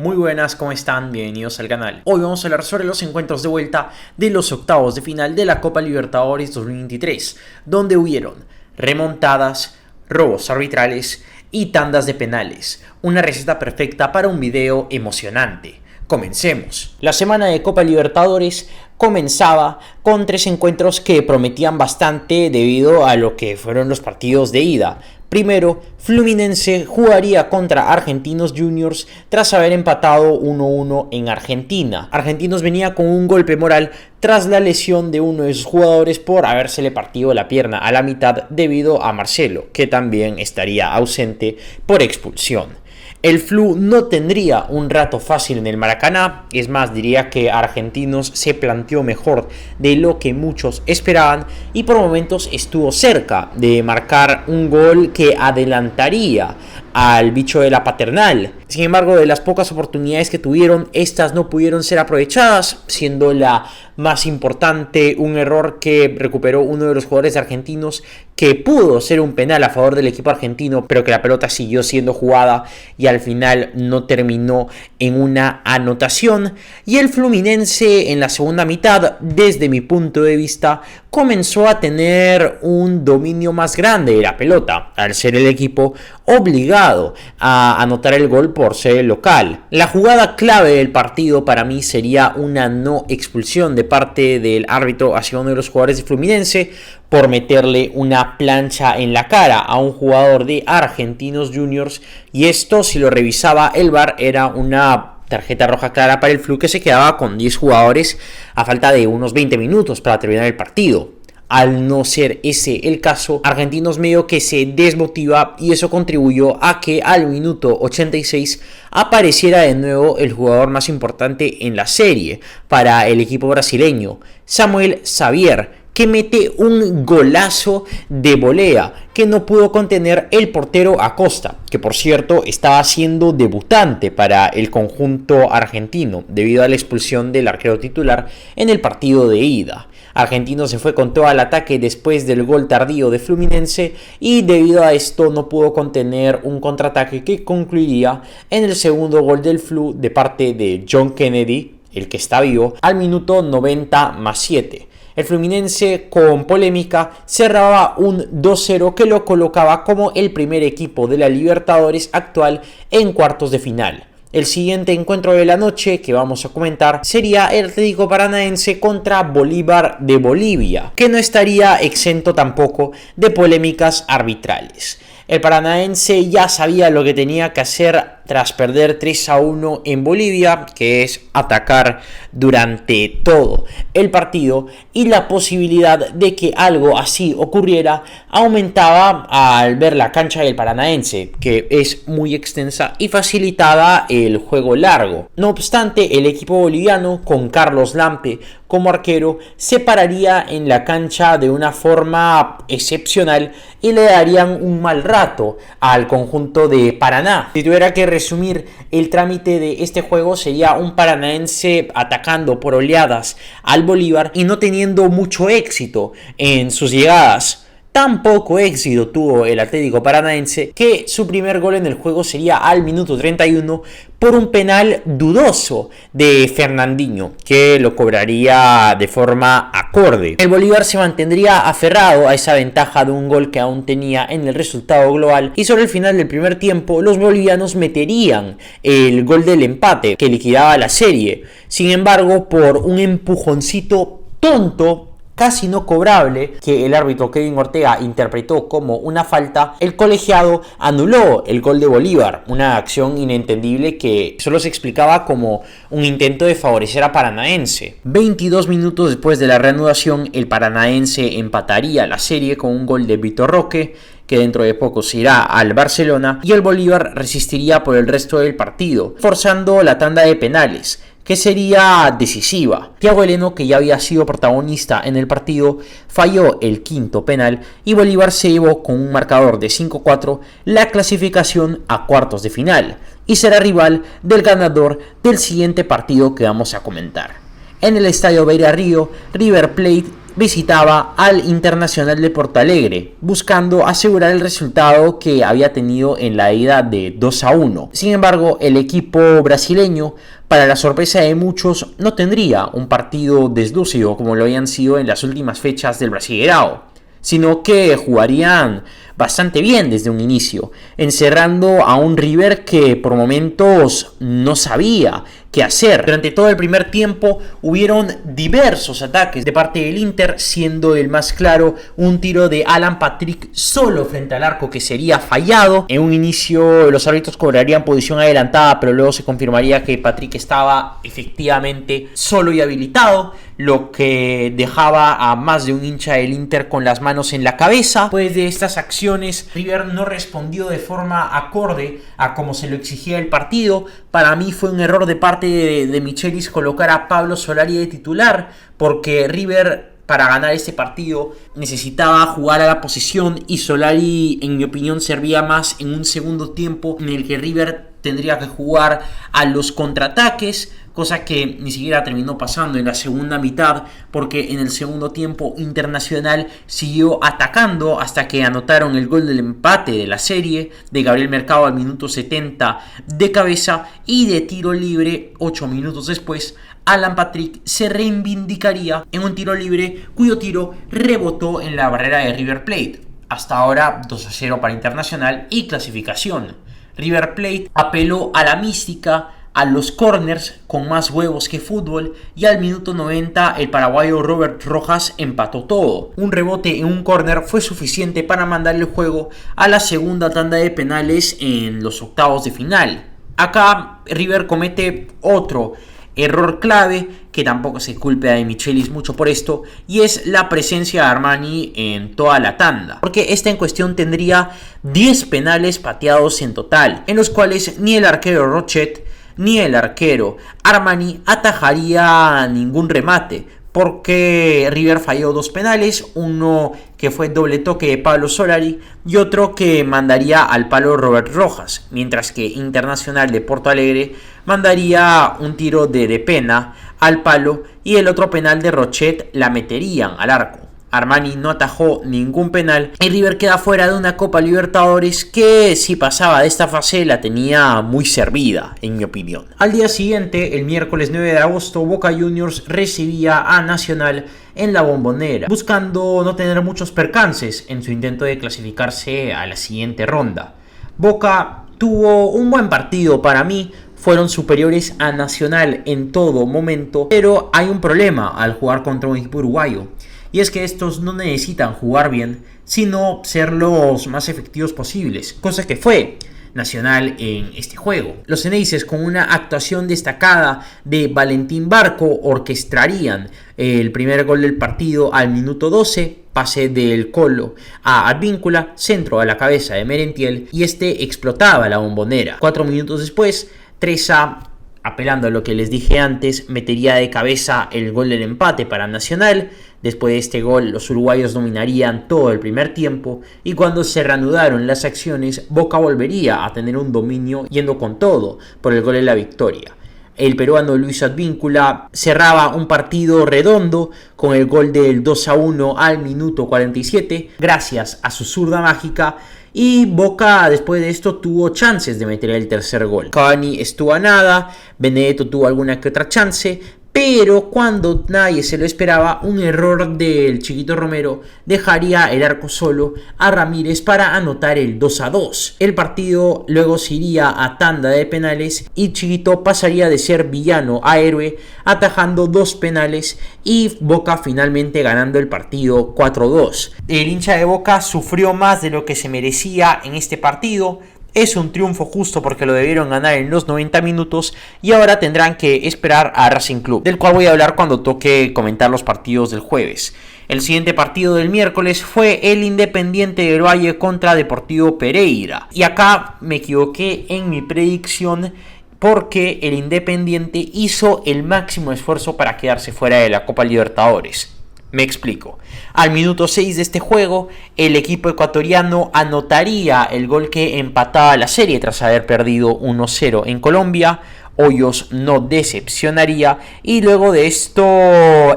Muy buenas, ¿cómo están? Bienvenidos al canal. Hoy vamos a hablar sobre los encuentros de vuelta de los octavos de final de la Copa Libertadores 2023, donde hubieron remontadas, robos arbitrales y tandas de penales. Una receta perfecta para un video emocionante. Comencemos. La semana de Copa Libertadores comenzaba con tres encuentros que prometían bastante debido a lo que fueron los partidos de ida. Primero, Fluminense jugaría contra Argentinos Juniors tras haber empatado 1-1 en Argentina. Argentinos venía con un golpe moral tras la lesión de uno de sus jugadores por habérsele partido la pierna a la mitad debido a Marcelo, que también estaría ausente por expulsión. El Flu no tendría un rato fácil en el Maracaná, es más, diría que Argentinos se planteó mejor de lo que muchos esperaban y por momentos estuvo cerca de marcar un gol que adelantaría al bicho de la Paternal. Sin embargo, de las pocas oportunidades que tuvieron, estas no pudieron ser aprovechadas, siendo la más importante un error que recuperó uno de los jugadores argentinos, que pudo ser un penal a favor del equipo argentino, pero que la pelota siguió siendo jugada y al final no terminó en una anotación. Y el Fluminense en la segunda mitad, desde mi punto de vista, comenzó a tener un dominio más grande de la pelota, al ser el equipo obligado a anotar el gol por ser el local. La jugada clave del partido para mí sería una no expulsión de parte del árbitro hacia uno de los jugadores de Fluminense por meterle una plancha en la cara a un jugador de Argentinos Juniors, y esto, si lo revisaba el VAR, era una tarjeta roja clara para el Flu, que se quedaba con 10 jugadores a falta de unos 20 minutos para terminar el partido. Al no ser ese el caso, Argentinos medio que se desmotiva, y eso contribuyó a que al minuto 86 apareciera de nuevo el jugador más importante en la serie para el equipo brasileño, Samuel Xavier, que mete un golazo de volea que no pudo contener el portero Acosta, que por cierto estaba siendo debutante para el conjunto argentino debido a la expulsión del arquero titular en el partido de ida. Argentino se fue con todo al ataque después del gol tardío de Fluminense, y debido a esto no pudo contener un contraataque que concluiría en el segundo gol del Flu de parte de John Kennedy, el que está vivo, al minuto 90+7. El Fluminense, con polémica, cerraba un 2-0 que lo colocaba como el primer equipo de la Libertadores actual en cuartos de final. El siguiente encuentro de la noche que vamos a comentar sería el Atlético Paranaense contra Bolívar de Bolivia, que no estaría exento tampoco de polémicas arbitrales. El Paranaense ya sabía lo que tenía que hacer tras perder 3-1 en Bolivia, que es atacar durante todo el partido, y la posibilidad de que algo así ocurriera aumentaba al ver la cancha del Paranaense, que es muy extensa y facilitaba el juego largo. No obstante, el equipo boliviano, con Carlos Lampe como arquero, se pararía en la cancha de una forma excepcional y le darían un mal rato al conjunto de Paraná. Si tuviera que resumir el trámite de este juego, sería un Paranaense atacando por oleadas al Bolívar y no teniendo mucho éxito en sus llegadas. Tan poco éxito tuvo el Atlético Paranaense que su primer gol en el juego sería al minuto 31 por un penal dudoso de Fernandinho, que lo cobraría de forma acorde. El Bolívar se mantendría aferrado a esa ventaja de un gol que aún tenía en el resultado global, y sobre el final del primer tiempo los bolivianos meterían el gol del empate que liquidaba la serie. Sin embargo, por un empujoncito tonto, casi no cobrable, que el árbitro Kevin Ortega interpretó como una falta, el colegiado anuló el gol de Bolívar, una acción inentendible que solo se explicaba como un intento de favorecer a Paranaense. 22 minutos después de la reanudación, el Paranaense empataría la serie con un gol de Vitor Roque, que dentro de poco se irá al Barcelona, y el Bolívar resistiría por el resto del partido, forzando la tanda de penales, que sería decisiva. Thiago Heleno, que ya había sido protagonista en el partido, falló el quinto penal y Bolívar se llevó con un marcador de 5-4 la clasificación a cuartos de final y será rival del ganador del siguiente partido que vamos a comentar. En el estadio Beira Río, River Plate visitaba al Internacional de Porto Alegre, buscando asegurar el resultado que había tenido en la ida de 2-1. Sin embargo, el equipo brasileño, para la sorpresa de muchos, no tendría un partido deslucido como lo habían sido en las últimas fechas del Brasileirao, sino que jugarían bastante bien desde un inicio, encerrando a un River que por momentos no sabía qué hacer. Durante todo el primer tiempo hubieron diversos ataques de parte del Inter, siendo el más claro un tiro de Alan Patrick solo frente al arco que sería fallado. En un inicio los árbitros cobrarían posición adelantada, pero luego se confirmaría que Patrick estaba efectivamente solo y habilitado, lo que dejaba a más de un hincha del Inter con las manos en la cabeza. Después de estas acciones, River no respondió de forma acorde a como se lo exigía el partido. Para mí fue un error de parte de Michelis colocar a Pablo Solari de titular, porque River, para ganar este partido, necesitaba jugar a la posesión y Solari, en mi opinión, servía más en un segundo tiempo en el que River tendría que jugar a los contraataques, cosa que ni siquiera terminó pasando en la segunda mitad, porque en el segundo tiempo Internacional siguió atacando hasta que anotaron el gol del empate de la serie de Gabriel Mercado al minuto 70 de cabeza, y de tiro libre 8 minutos después Alan Patrick se reivindicaría en un tiro libre cuyo tiro rebotó en la barrera de River Plate. Hasta ahora 2-0 para Internacional y clasificación. River Plate apeló a la mística, a los corners con más huevos que fútbol, y al minuto 90 el paraguayo Robert Rojas empató todo. Un rebote en un corner fue suficiente para mandar el juego a la segunda tanda de penales en los octavos de final. Acá River comete otro error clave, que tampoco se culpe a De Michelis mucho por esto, y es la presencia de Armani en toda la tanda, porque esta en cuestión tendría 10 penales pateados en total, en los cuales ni el arquero Rochet ni el arquero Armani atajaría ningún remate, porque River falló 2 penales, uno que fue doble toque de Pablo Solari y otro que mandaría al palo Robert Rojas, mientras que Internacional de Porto Alegre mandaría un tiro de pena al palo y el otro penal de Rochet la meterían al arco. Armani no atajó ningún penal y River queda fuera de una Copa Libertadores que, si pasaba de esta fase, la tenía muy servida, en mi opinión. Al día siguiente, el miércoles 9 de agosto, Boca Juniors recibía a Nacional en la Bombonera, buscando no tener muchos percances en su intento de clasificarse a la siguiente ronda. Boca tuvo un buen partido para mí. Fueron superiores a Nacional en todo momento, pero hay un problema al jugar contra un equipo uruguayo, y es que estos no necesitan jugar bien, sino ser los más efectivos posibles, cosa que fue Nacional en este juego. Los Ceneices, con una actuación destacada de Valentín Barco, orquestarían el primer gol del partido al minuto 12, pase del Colo a Advíncula, centro a la cabeza de Merentiel, y este explotaba la Bombonera. 4 minutos después, Treza, apelando a lo que les dije antes, metería de cabeza el gol del empate para Nacional. Después de este gol, los uruguayos dominarían todo el primer tiempo, y cuando se reanudaron las acciones, Boca volvería a tener un dominio yendo con todo por el gol de la victoria. El peruano Luis Advíncula cerraba un partido redondo con el gol del 2-1 al minuto 47, gracias a su zurda mágica, y Boca después de esto tuvo chances de meter el tercer gol. Cavani estuvo a nada, Benedetto tuvo alguna que otra chance, pero cuando nadie se lo esperaba, un error del Chiquito Romero dejaría el arco solo a Ramírez para anotar el 2-2. El partido luego se iría a tanda de penales y Chiquito pasaría de ser villano a héroe, atajando 2 penales, y Boca finalmente ganando el partido 4-2. El hincha de Boca sufrió más de lo que se merecía en este partido. Es un triunfo justo porque lo debieron ganar en los 90 minutos y ahora tendrán que esperar a Racing Club, del cual voy a hablar cuando toque comentar los partidos del jueves. El siguiente partido del miércoles fue el Independiente del Valle contra Deportivo Pereira. Y acá me equivoqué en mi predicción, porque el Independiente hizo el máximo esfuerzo para quedarse fuera de la Copa Libertadores. Me explico. Al minuto 6 de este juego, el equipo ecuatoriano anotaría el gol que empataba la serie tras haber perdido 1-0 en Colombia. Hoyos no decepcionaría, y luego de esto,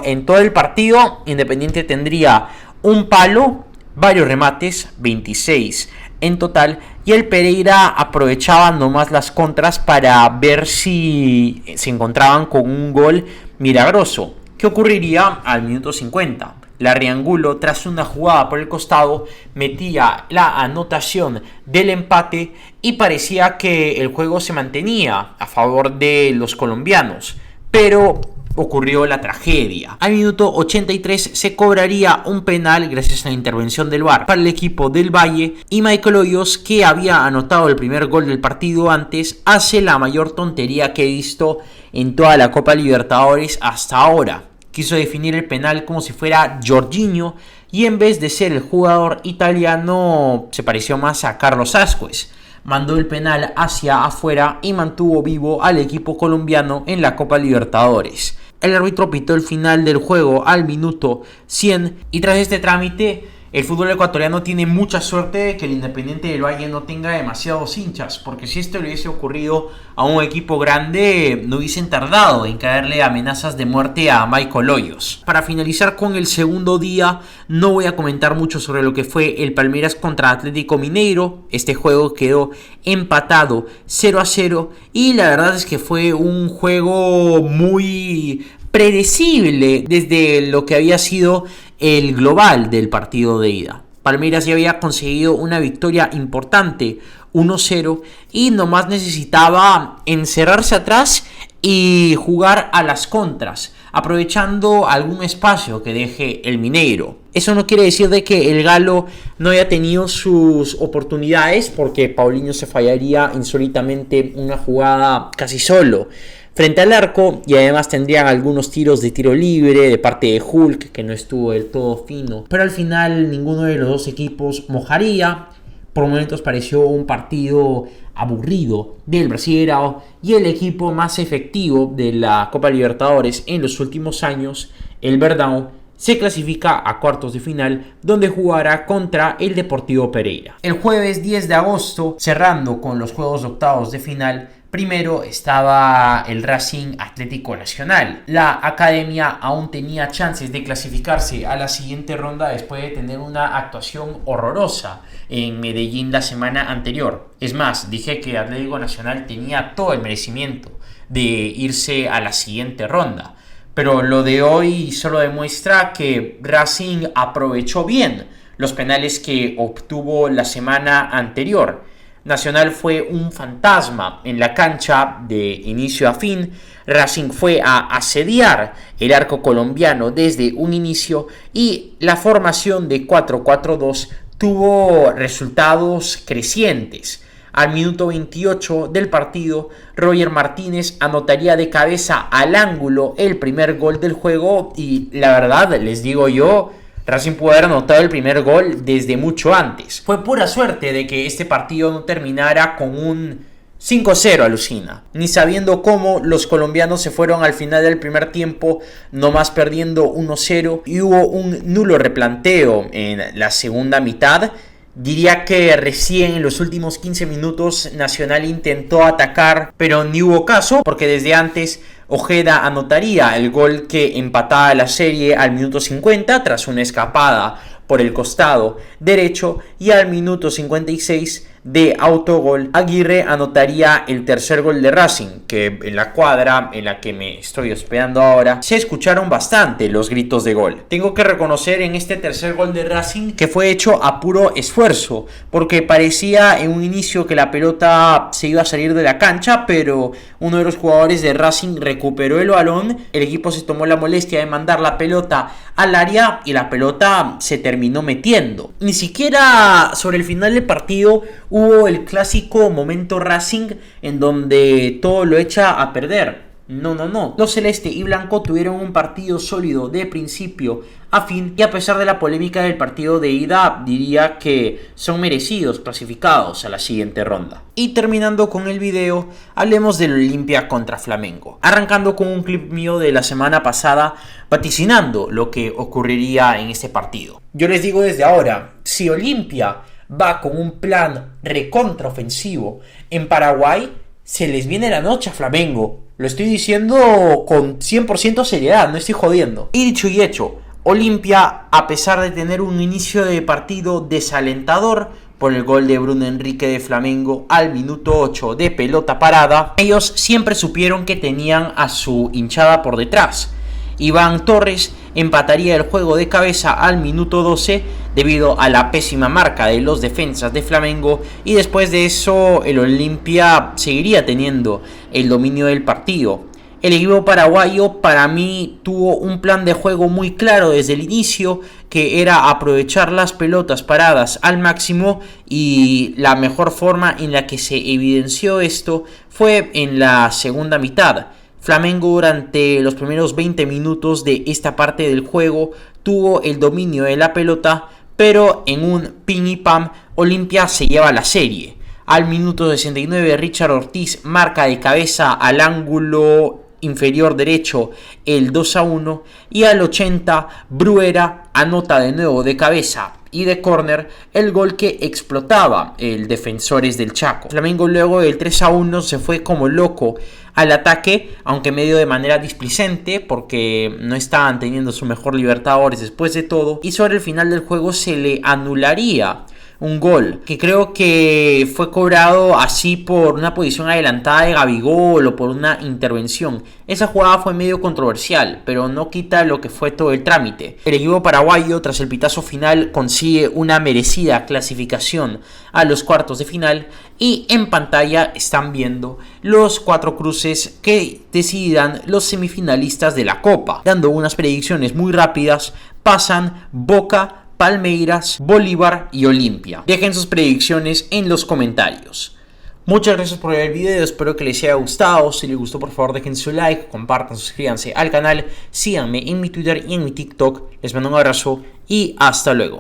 en todo el partido, Independiente tendría un palo, varios remates, 26 en total, y el Pereira aprovechaba nomás las contras para ver si se encontraban con un gol milagroso. ¿Qué ocurriría al minuto 50? Larriangulo, tras una jugada por el costado, metía la anotación del empate y parecía que el juego se mantenía a favor de los colombianos, pero ocurrió la tragedia. Al minuto 83 se cobraría un penal gracias a la intervención del VAR para el equipo del Valle, y Michael Hoyos, que había anotado el primer gol del partido antes, hace la mayor tontería que he visto en toda la Copa Libertadores hasta ahora. Quiso definir el penal como si fuera Jorginho, y en vez de ser el jugador italiano se pareció más a Carlos Ascuez. Mandó el penal hacia afuera y mantuvo vivo al equipo colombiano en la Copa Libertadores. El árbitro pitó el final del juego al minuto 100, y tras este trámite el fútbol ecuatoriano tiene mucha suerte de que el Independiente del Valle no tenga demasiados hinchas, porque si esto le hubiese ocurrido a un equipo grande, no hubiesen tardado en caerle amenazas de muerte a Michael Hoyos. Para finalizar con el segundo día, no voy a comentar mucho sobre lo que fue el Palmeiras contra Atlético Mineiro. Este juego quedó empatado 0-0, y la verdad es que fue un juego muy predecible desde lo que había sido el global del partido de ida. Palmeiras ya había conseguido una victoria importante, 1-0, y nomás necesitaba encerrarse atrás y jugar a las contras, aprovechando algún espacio que deje el Mineiro. Eso no quiere decir de que el Galo no haya tenido sus oportunidades, porque Paulinho se fallaría insólitamente una jugada casi solo frente al arco, y además tendrían algunos tiros de tiro libre de parte de Hulk, que no estuvo del todo fino, pero al final ninguno de los dos equipos mojaría. Por momentos pareció un partido aburrido del Brasileirao, y el equipo más efectivo de la Copa Libertadores en los últimos años, el Verdão, se clasifica a cuartos de final, donde jugará contra el Deportivo Pereira. El jueves 10 de agosto, cerrando con los juegos de octavos de final, primero estaba el Racing Atlético Nacional. La academia aún tenía chances de clasificarse a la siguiente ronda después de tener una actuación horrorosa en Medellín la semana anterior. Es más, dije que Atlético Nacional tenía todo el merecimiento de irse a la siguiente ronda. Pero lo de hoy solo demuestra que Racing aprovechó bien los penales que obtuvo la semana anterior. Nacional fue un fantasma en la cancha de inicio a fin. Racing fue a asediar el arco colombiano desde un inicio, y la formación de 4-4-2 tuvo resultados crecientes. Al minuto 28 del partido, Roger Martínez anotaría de cabeza al ángulo el primer gol del juego, y la verdad, les digo yo, Racing pudo haber anotado el primer gol desde mucho antes. Fue pura suerte de que este partido no terminara con un 5-0, alucina. Ni sabiendo cómo, los colombianos se fueron al final del primer tiempo nomás perdiendo 1-0, y hubo un nulo replanteo en la segunda mitad. Diría que recién en los últimos 15 minutos Nacional intentó atacar, pero ni hubo caso, porque desde antes Ojeda anotaría el gol que empataba la serie al minuto 50 tras una escapada por el costado derecho, y al minuto 56 de autogol Aguirre anotaría el tercer gol de Racing, que en la cuadra en la que me estoy hospedando ahora se escucharon bastante los gritos de gol. Tengo que reconocer en este tercer gol de Racing que fue hecho a puro esfuerzo, porque parecía en un inicio que la pelota se iba a salir de la cancha, pero uno de los jugadores de Racing recuperó el balón, el equipo se tomó la molestia de mandar la pelota al área y la pelota se terminó metiendo. Ni siquiera sobre el final del partido hubo el clásico momento Racing en donde todo lo echa a perder. No. Los celeste y blanco tuvieron un partido sólido de principio a fin, y a pesar de la polémica del partido de ida, diría que son merecidos clasificados a la siguiente ronda. Y terminando con el video, hablemos del Olimpia contra Flamengo, arrancando con un clip mío de la semana pasada vaticinando lo que ocurriría en este partido. Yo les digo desde ahora, si Olimpia va con un plan recontraofensivo en Paraguay, Se les viene la noche a Flamengo. Lo estoy diciendo con 100% seriedad, no estoy jodiendo. Y dicho y hecho, Olimpia, a pesar de tener un inicio de partido desalentador por el gol de Bruno Enrique de Flamengo al minuto 8 de pelota parada, ellos siempre supieron que tenían a su hinchada por detrás. Iván Torres empataría el juego de cabeza al minuto 12 debido a la pésima marca de los defensas de Flamengo, y después de eso el Olimpia seguiría teniendo el dominio del partido. El equipo paraguayo para mí tuvo un plan de juego muy claro desde el inicio, que era aprovechar las pelotas paradas al máximo, y la mejor forma en la que se evidenció esto fue en la segunda mitad. Flamengo durante los primeros 20 minutos de esta parte del juego tuvo el dominio de la pelota, pero en un pin y pam Olimpia se lleva la serie. Al minuto 69 Richard Ortiz marca de cabeza al ángulo inferior derecho el 2-1, y al 80 Bruera anota de nuevo de cabeza y de córner el gol que explotaba el Defensores del Chaco. Flamengo luego del 3-1 se fue como loco al ataque, aunque medio de manera displicente porque no estaban teniendo su mejor Libertadores después de todo, y sobre el final del juego se le anularía un gol que creo que fue cobrado así por una posición adelantada de Gabigol o por una intervención. Esa jugada fue medio controversial, pero no quita lo que fue todo el trámite. El equipo paraguayo, tras el pitazo final, consigue una merecida clasificación a los cuartos de final, y en pantalla están viendo los 4 cruces que decidirán los semifinalistas de la Copa. Dando unas predicciones muy rápidas, pasan Boca, Palmeiras, Bolívar y Olimpia. Dejen sus predicciones en los comentarios. Muchas gracias por ver el video, espero que les haya gustado. Si les gustó, por favor dejen su like, compartan, suscríbanse al canal, síganme en mi Twitter y en mi TikTok. Les mando un abrazo y hasta luego.